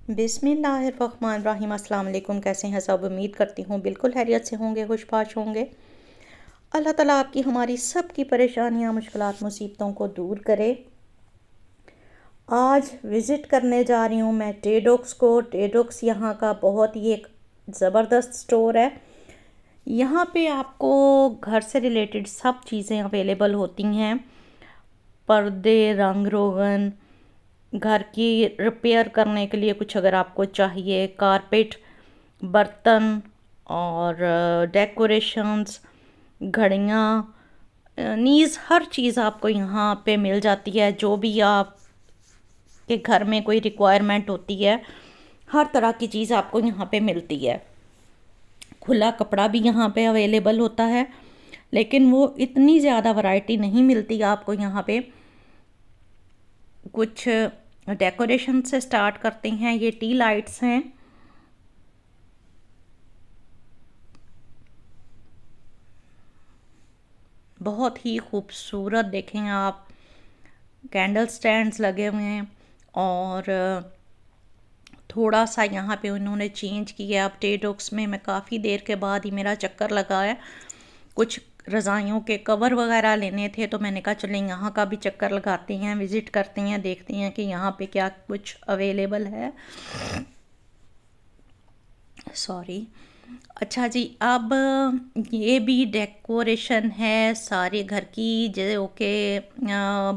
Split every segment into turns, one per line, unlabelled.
बिस्मिल्लाहिर्रहमानिर्रहीम। अस्सलाम वालेकुम। कैसे हैं सब? उम्मीद करती हूँ बिल्कुल खैरियत से होंगे, खुशबाश होंगे। अल्लाह ताला आपकी हमारी सब की परेशानियाँ, मुश्किलात, मुसीबतों को दूर करे। आज विज़िट करने जा रही हूँ मैं टेडॉक्स को। टेडॉक्स यहाँ का बहुत ही एक ज़बरदस्त स्टोर है। यहाँ पे आपको घर से रिलेटेड सब चीज़ें अवेलेबल होती हैं। पर्दे, रंग रोगन, घर की रिपेयर करने के लिए कुछ अगर आपको चाहिए, कारपेट, बर्तन और डेकोरेशंस, घड़ियाँ, नीज़, हर चीज़ आपको यहाँ पे मिल जाती है। जो भी आप के घर में कोई रिक्वायरमेंट होती है, हर तरह की चीज़ आपको यहाँ पे मिलती है। खुला कपड़ा भी यहाँ पे अवेलेबल होता है, लेकिन वो इतनी ज़्यादा वैरायटी नहीं मिलती आपको यहाँ पे। कुछ डेकोरेशन से स्टार्ट करते हैं। ये टी लाइट्स हैं। बहुत ही खूबसूरत, देखें आप, कैंडल स्टैंड्स लगे हुए हैं। और थोड़ा सा यहाँ पे उन्होंने चेंज किया। अब टेडॉक्स में मैं काफ़ी देर के बाद ही मेरा चक्कर लगा है। कुछ रज़ाइयों के कवर वगैरह लेने थे, तो मैंने कहा चलें यहाँ का भी चक्कर लगाते हैं, विज़िट करते हैं, देखते हैं कि यहाँ पे क्या कुछ अवेलेबल है। सॉरी। अच्छा जी, अब ये भी डेकोरेशन है सारे घर की, जो कि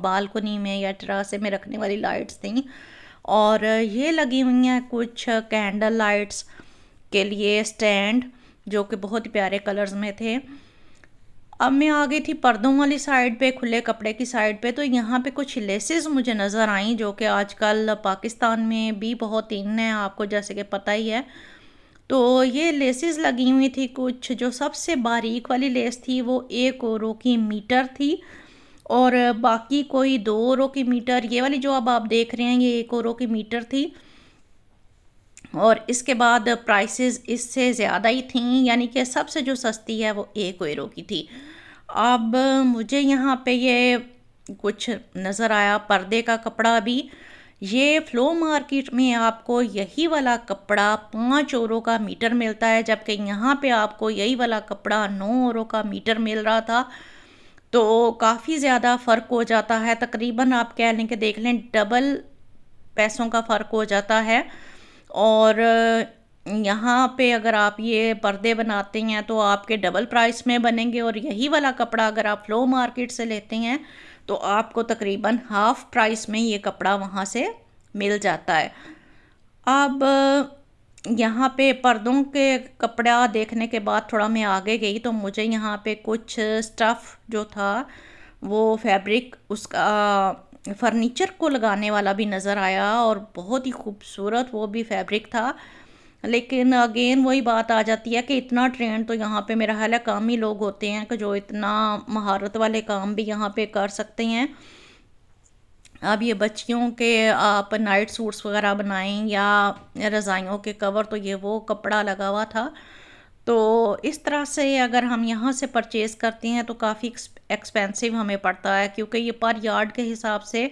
बालकनी में या टेरासे में रखने वाली लाइट्स थी। और ये लगी हुई हैं कुछ कैंडल लाइट्स के लिए स्टैंड, जो कि बहुत ही प्यारे कलर्स में थे। अब मैं आ गई थी पर्दों वाली साइड पे, खुले कपड़े की साइड पे। तो यहाँ पे कुछ लेसेस मुझे नज़र आई, जो कि आजकल पाकिस्तान में भी बहुत इन है, आपको जैसे कि पता ही है। तो ये लेसेस लगी हुई थी कुछ। जो सबसे बारीक वाली लेस थी वो 1 € की मीटर थी, और बाकी कोई 2 € की मीटर। ये वाली जो अब आप देख रहे हैं ये 1 € की मीटर थी। और इसके बाद प्राइसेस इससे ज़्यादा ही थी, यानी कि सबसे जो सस्ती है वो 1 € की थी। अब मुझे यहाँ पे ये कुछ नज़र आया पर्दे का कपड़ा भी। ये फ्लो मार्केट में आपको यही वाला कपड़ा 5 € का मीटर मिलता है, जबकि यहाँ पे आपको यही वाला कपड़ा 9 € का मीटर मिल रहा था। तो काफ़ी ज़्यादा फ़र्क हो जाता है। तकरीबन आप कह लें कि देख लें डबल पैसों का फ़र्क हो जाता है। और यहाँ पे अगर आप ये पर्दे बनाते हैं तो आपके डबल प्राइस में बनेंगे, और यही वाला कपड़ा अगर आप फ्लो मार्केट से लेते हैं तो आपको तकरीबन हाफ़ प्राइस में ये कपड़ा वहाँ से मिल जाता है। अब यहाँ पे पर्दों के कपड़ा देखने के बाद थोड़ा मैं आगे गई, तो मुझे यहाँ पे कुछ स्टफ़ जो था वो फैब्रिक उसका फर्नीचर को लगाने वाला भी नज़र आया, और बहुत ही खूबसूरत वो भी फैब्रिक था। लेकिन अगेन वही बात आ जाती है कि इतना ट्रेंड तो यहाँ पे मेरा ख्याल है कम ही लोग होते हैं कि जो इतना महारत वाले काम भी यहाँ पे कर सकते हैं। अब ये बच्चियों के आप नाइट सूट्स वगैरह बनाएं या रज़ाइयों के कवर, तो ये वो कपड़ा लगा हुआ था। तो इस तरह से अगर हम यहाँ से परचेज़ करते हैं तो काफ़ी एक्सपेंसिव हमें पड़ता है, क्योंकि ये पर यार्ड के हिसाब से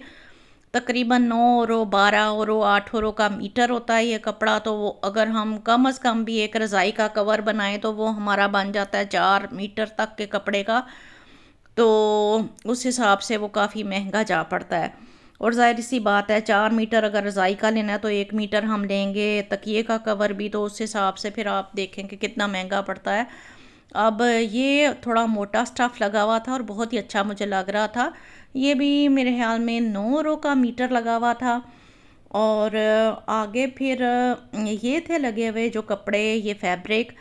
तकरीबन 9 €, 12 €, 8 € का मीटर होता है ये कपड़ा। तो वो अगर हम कम अज़ कम भी एक रज़ाई का कवर बनाएं तो वो हमारा बन जाता है 4 मीटर तक के कपड़े का। तो उस हिसाब से वो काफ़ी महंगा जा पड़ता है। और ज़ाहिर सी बात है, 4 मीटर अगर रज़ाई का लेना है तो 1 मीटर हम लेंगे तकिए का कवर भी, तो उस हिसाब से फिर आप देखें कि कितना महंगा पड़ता है। अब ये थोड़ा मोटा स्टफ़ लगा हुआ था और बहुत ही अच्छा मुझे लग रहा था। ये भी मेरे ख्याल में 9 € का मीटर लगा हुआ था। और आगे फिर ये थे लगे हुए जो कपड़े, ये फैब्रिक,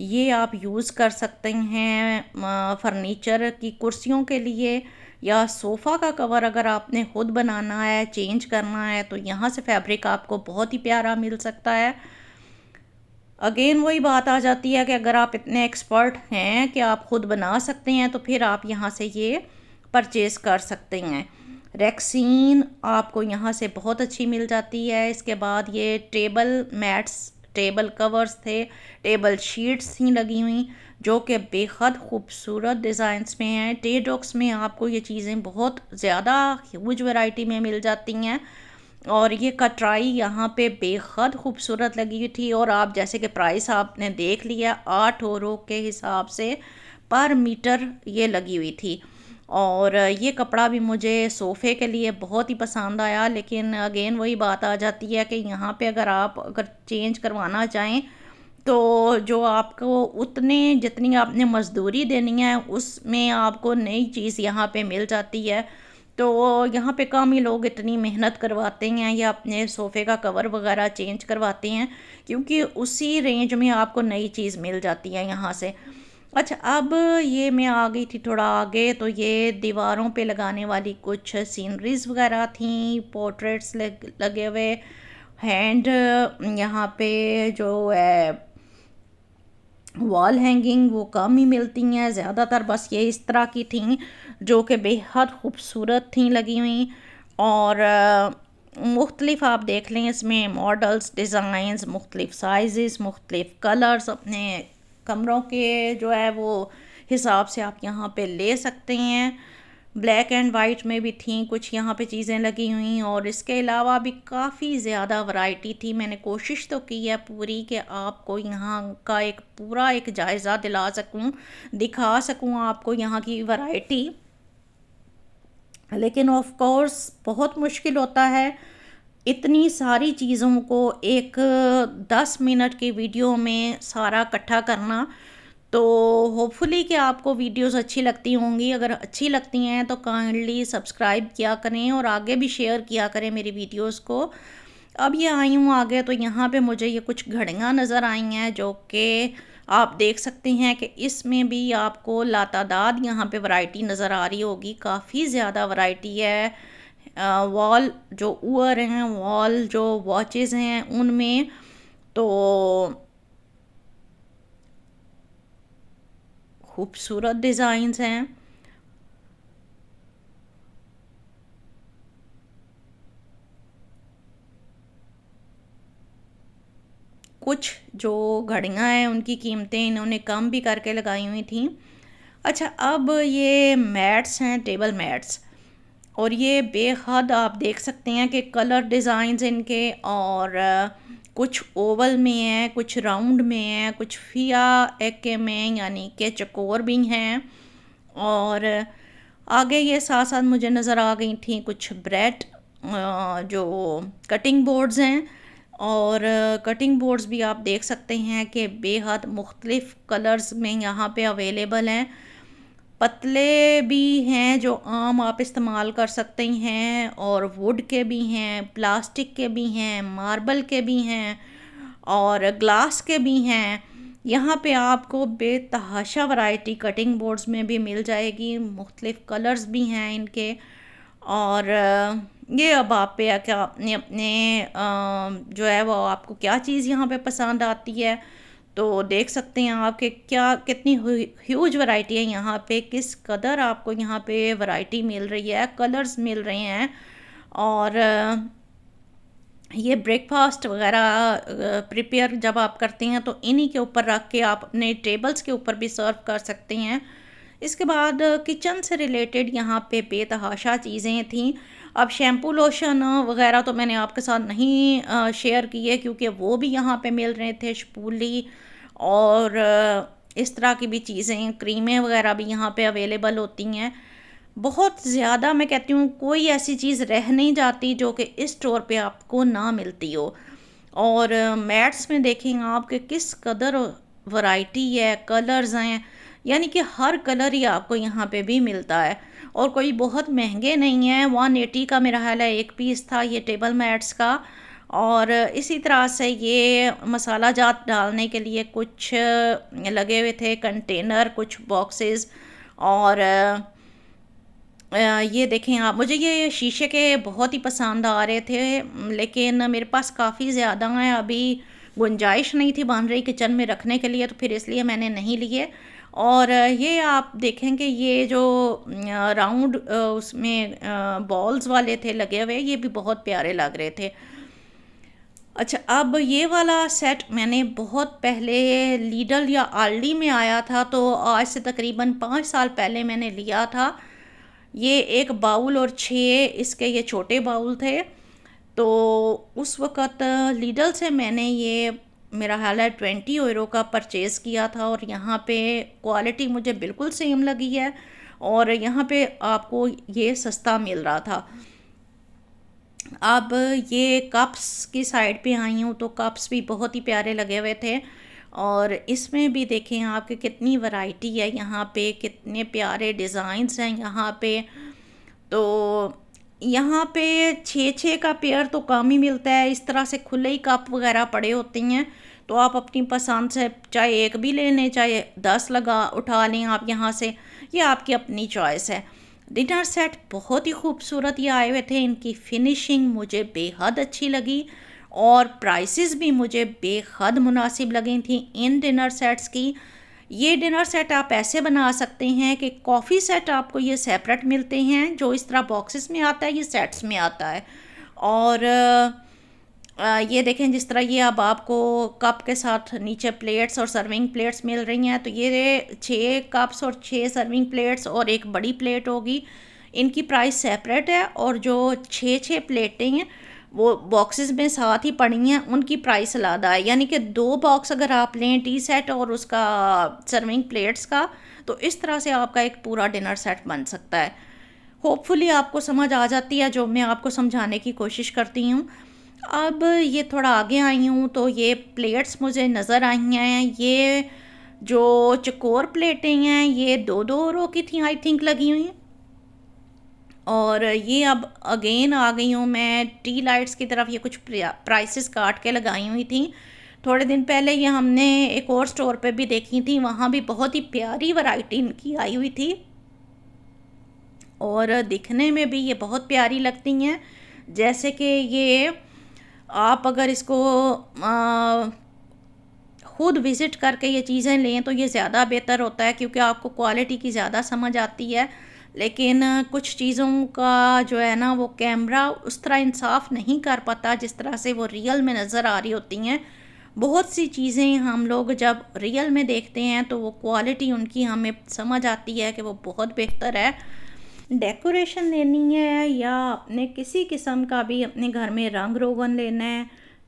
ये आप यूज़ कर सकते हैं फर्नीचर की कुर्सियों के लिए, या सोफ़ा का कवर अगर आपने खुद बनाना है, चेंज करना है, तो यहाँ से फैब्रिक आपको बहुत ही प्यारा मिल सकता है। अगेन वही बात आ जाती है कि अगर आप इतने एक्सपर्ट हैं कि आप ख़ुद बना सकते हैं तो फिर आप यहाँ से ये परचेज़ कर सकते हैं। रेक्सीन आपको यहाँ से बहुत अच्छी मिल जाती है। इसके बाद ये टेबल मैट्स, टेबल कवर्स थे, टेबल शीट्स थी लगी हुई, जो कि बेहद खूबसूरत डिज़ाइंस में हैं। टेडॉक्स में आपको ये चीज़ें बहुत ज़्यादा ह्यूज वैरायटी में मिल जाती हैं। और ये कटराई यहाँ पे बेहद खूबसूरत लगी हुई थी। और आप जैसे कि प्राइस आपने देख लिया, 8 € के हिसाब से पर मीटर ये लगी हुई थी। और ये कपड़ा भी मुझे सोफ़े के लिए बहुत ही पसंद आया। लेकिन अगेन वही बात आ जाती है कि यहाँ पे अगर चेंज करवाना चाहें तो जो आपको उतने जितनी आपने मज़दूरी देनी है उसमें आपको नई चीज़ यहाँ पे मिल जाती है। तो यहाँ पे कम ही लोग इतनी मेहनत करवाते हैं या अपने सोफ़े का कवर वगैरह चेंज करवाते हैं, क्योंकि उसी रेंज में आपको नई चीज़ मिल जाती है यहाँ से। अच्छा, अब ये मैं आ गई थी थोड़ा आगे, तो ये दीवारों पे लगाने वाली कुछ सीनरीज वगैरह थी, पोर्ट्रेट्स लगे हुए, हैंड यहाँ पे जो है वॉल हैंगिंग वो कम ही मिलती हैं, ज़्यादातर बस ये इस तरह की थी जो कि बेहद खूबसूरत थी लगी हुई। और मुख्तलिफ आप देख लें इसमें मॉडल्स, डिज़ाइंस, मुख्तलिफ साइज़, मुख्तलिफ कलर्स अपने कमरों के जो है वो हिसाब से आप यहाँ पे ले सकते हैं। ब्लैक एंड वाइट में भी थी कुछ यहाँ पे चीज़ें लगी हुई, और इसके अलावा भी काफ़ी ज़्यादा वैरायटी थी। मैंने कोशिश तो की है पूरी कि आपको यहाँ का एक पूरा एक जायज़ा दिला सकूँ, दिखा सकूँ आपको यहाँ की वैरायटी, लेकिन ऑफ कोर्स बहुत मुश्किल होता है इतनी सारी चीज़ों को एक 10 मिनट की वीडियो में सारा इकट्ठा करना। तो होपफुली कि आपको वीडियोस अच्छी लगती होंगी। अगर अच्छी लगती हैं तो काइंडली सब्सक्राइब किया करें और आगे भी शेयर किया करें मेरी वीडियोस को। अब ये आई हूँ आगे, तो यहाँ पे मुझे ये कुछ घड़ियाँ नज़र आई हैं जो कि आप देख सकते हैं कि इसमें भी आपको लातादाद यहाँ पे वैरायटी नज़र आ रही होगी, काफ़ी ज़्यादा वैरायटी है। वॉल जो ऊअर हैं, वॉल जो वॉचेस हैं उनमें तो खूबसूरत डिज़ाइंस हैं। कुछ जो घड़ियाँ हैं उनकी कीमतें इन्होंने कम भी करके लगाई हुई थी। अच्छा, अब ये मैट्स हैं, टेबल मैट्स, और ये बेहद आप देख सकते हैं कि कलर डिज़ाइंस इनके, और कुछ ओवल में हैं, कुछ राउंड में हैं, कुछ फिया एके में यानी कि चकोर भी हैं। और आगे ये साथ साथ मुझे नज़र आ गई थी कुछ ब्रेड जो कटिंग बोर्ड्स हैं, और कटिंग बोर्ड्स भी आप देख सकते हैं कि बेहद मुख्तलिफ़ कलर्स में यहाँ पे अवेलेबल हैं। पतले भी हैं जो आम आप इस्तेमाल कर सकते हैं, और वुड के भी हैं, प्लास्टिक के भी हैं, मार्बल के भी हैं, और ग्लास के भी हैं। यहाँ पे आपको बेतहाशा वैरायटी कटिंग बोर्ड्स में भी मिल जाएगी, मुख्तलिफ़ कलर्स भी हैं इनके। और ये अब आप पे है कि आपने अपने जो है वो आपको क्या चीज़ यहाँ पे पसंद आती है। तो देख सकते हैं आप कि क्या कितनी ह्यूज वैरायटी है यहाँ पे, किस कदर आपको यहाँ पे वैरायटी मिल रही है, कलर्स मिल रहे हैं। और ये ब्रेकफास्ट वगैरह प्रिपेयर जब आप करते हैं तो इन्हीं के ऊपर रख के आप अपने टेबल्स के ऊपर भी सर्व कर सकते हैं। इसके बाद किचन से रिलेटेड यहाँ पे बेतहाशा चीज़ें थीं। अब शैम्पू लोशन वगैरह तो मैंने आपके साथ नहीं शेयर किए, क्योंकि वो भी यहाँ पे मिल रहे थे, शपूली और इस तरह की भी चीज़ें, क्रीमें वगैरह भी यहाँ पे अवेलेबल होती हैं। बहुत ज़्यादा मैं कहती हूँ कोई ऐसी चीज़ रह नहीं जाती जो कि इस स्टोर पे आपको ना मिलती हो। और मैट्स में देखें आप कि किस कदर वैरायटी है, कलर्स हैं, यानी कि हर कलर ही आपको यहाँ पे भी मिलता है, और कोई बहुत महंगे नहीं है। 180 का मेरा ख्याल है एक पीस था ये टेबल मैट्स का। और इसी तरह से ये मसाला जात डालने के लिए कुछ लगे हुए थे कंटेनर, कुछ बॉक्सेस। और ये देखें आप, मुझे ये शीशे के बहुत ही पसंद आ रहे थे, लेकिन मेरे पास काफ़ी ज़्यादा हैं, अभी गुंजाइश नहीं थी बन रही किचन में रखने के लिए, तो फिर इसलिए मैंने नहीं लिए। और ये आप देखेंगे ये जो राउंड उसमें बॉल्स वाले थे लगे हुए, ये भी बहुत प्यारे लग रहे थे। अच्छा, अब ये वाला सेट मैंने बहुत पहले लीडल या आल्डी में आया था, तो आज से तकरीबन 5 साल पहले मैंने लिया था। ये एक बाउल और 6 इसके ये छोटे बाउल थे। तो उस वक़्त लीडल से मैंने ये मेरा ख़्याल है 20 यूरो का परचेज़ किया था और यहाँ पे क्वालिटी मुझे बिल्कुल सेम लगी है और यहाँ पे आपको ये सस्ता मिल रहा था। अब ये कप्स की साइड पे आई हूँ तो कप्स भी बहुत ही प्यारे लगे हुए थे और इसमें भी देखें आपके कितनी वैरायटी है यहाँ पे, कितने प्यारे डिज़ाइंस हैं यहाँ पे। तो यहाँ पे 6-6 का पेयर तो कम ही मिलता है, इस तरह से खुले ही कप वगैरह पड़े होते हैं। तो आप अपनी पसंद से चाहे एक भी ले लें, चाहे 10 लगा उठा लें आप यहाँ से, ये आपकी अपनी चॉइस है। डिनर सेट बहुत ही खूबसूरत ये आए हुए थे, इनकी फिनिशिंग मुझे बेहद अच्छी लगी और प्राइसेस भी मुझे बेहद मुनासिब लगी थी इन डिनर सेट्स की। ये डिनर सेट आप ऐसे बना सकते हैं कि कॉफ़ी सेट आपको ये सेपरेट मिलते हैं, जो इस तरह बॉक्सेस में आता है ये सेट्स में आता है। और ये देखें जिस तरह ये अब आपको कप के साथ नीचे प्लेट्स और सर्विंग प्लेट्स मिल रही हैं, तो ये 6 कप्स और 6 सर्विंग प्लेट्स और एक बड़ी प्लेट होगी, इनकी प्राइस सेपरेट है। और जो 6-6 प्लेटें हैं वो बॉक्सेस में साथ ही पड़ी हैं, उनकी प्राइस अलग है। यानी कि 2 बॉक्स अगर आप लें टी सेट और उसका सर्विंग प्लेट्स का, तो इस तरह से आपका एक पूरा डिनर सेट बन सकता है। होपफुली आपको समझ आ जाती है जो मैं आपको समझाने की कोशिश करती हूँ। अब ये थोड़ा आगे आई हूँ तो ये प्लेट्स मुझे नज़र आई हैं। ये जो चकोर प्लेटें हैं ये 2-2 रो की थी आई थिंक लगी हुई हैं। और ये अब अगेन आ गई हूँ मैं टी लाइट्स की तरफ। ये कुछ प्राइसेस काट के लगाई हुई थी। थोड़े दिन पहले ये हमने एक और स्टोर पे भी देखी थी, वहाँ भी बहुत ही प्यारी वैरायटी इनकी आई हुई थी और दिखने में भी ये बहुत प्यारी लगती हैं। जैसे कि ये आप अगर इसको खुद विज़िट करके ये चीज़ें लें तो ये ज़्यादा बेहतर होता है, क्योंकि आपको क्वालिटी की ज़्यादा समझ आती है। लेकिन कुछ चीज़ों का जो है ना वो कैमरा उस तरह इंसाफ नहीं कर पाता जिस तरह से वो रियल में नज़र आ रही होती हैं। बहुत सी चीज़ें हम लोग जब रियल में देखते हैं तो वो क्वालिटी उनकी हमें समझ आती है कि वो बहुत बेहतर है। डेकोरेशन लेनी है या अपने किसी किस्म का भी अपने घर में रंग रोगन लेना है,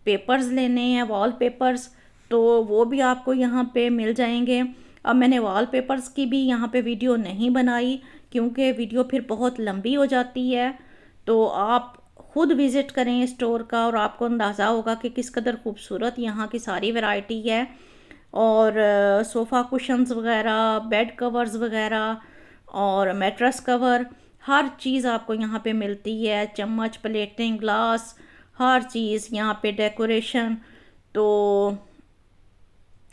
पेपर्स लेने हैं, वॉल पेपर्स, तो वो भी आपको यहाँ पे मिल जाएंगे। अब मैंने वॉल पेपर्स की भी यहाँ पे वीडियो नहीं बनाई क्योंकि वीडियो फिर बहुत लंबी हो जाती है। तो आप खुद विज़िट करें स्टोर का और आपको अंदाज़ा होगा कि किस कदर खूबसूरत यहाँ की सारी वैरायटी है। और सोफ़ा कुशन्स वगैरह, बेड कवर्स वगैरह और मैट्रेस कवर, हर चीज़ आपको यहाँ पे मिलती है। चम्मच, प्लेटें, ग्लास, हर चीज़ यहाँ पे, डेकोरेशन। तो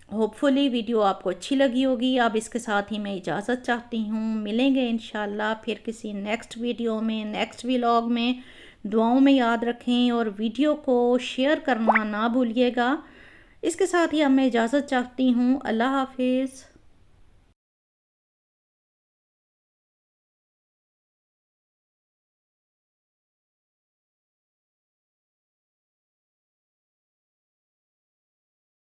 होपफुली वीडियो आपको अच्छी लगी होगी। अब इसके साथ ही मैं इजाज़त चाहती हूँ। मिलेंगे इंशाल्लाह फिर किसी नेक्स्ट वीडियो में, नेक्स्ट व्लॉग में। दुआओं में याद रखें और वीडियो को शेयर करना ना भूलिएगा। इसके साथ ही अब मैं इजाज़त चाहती हूँ। अल्लाह हाफिज़।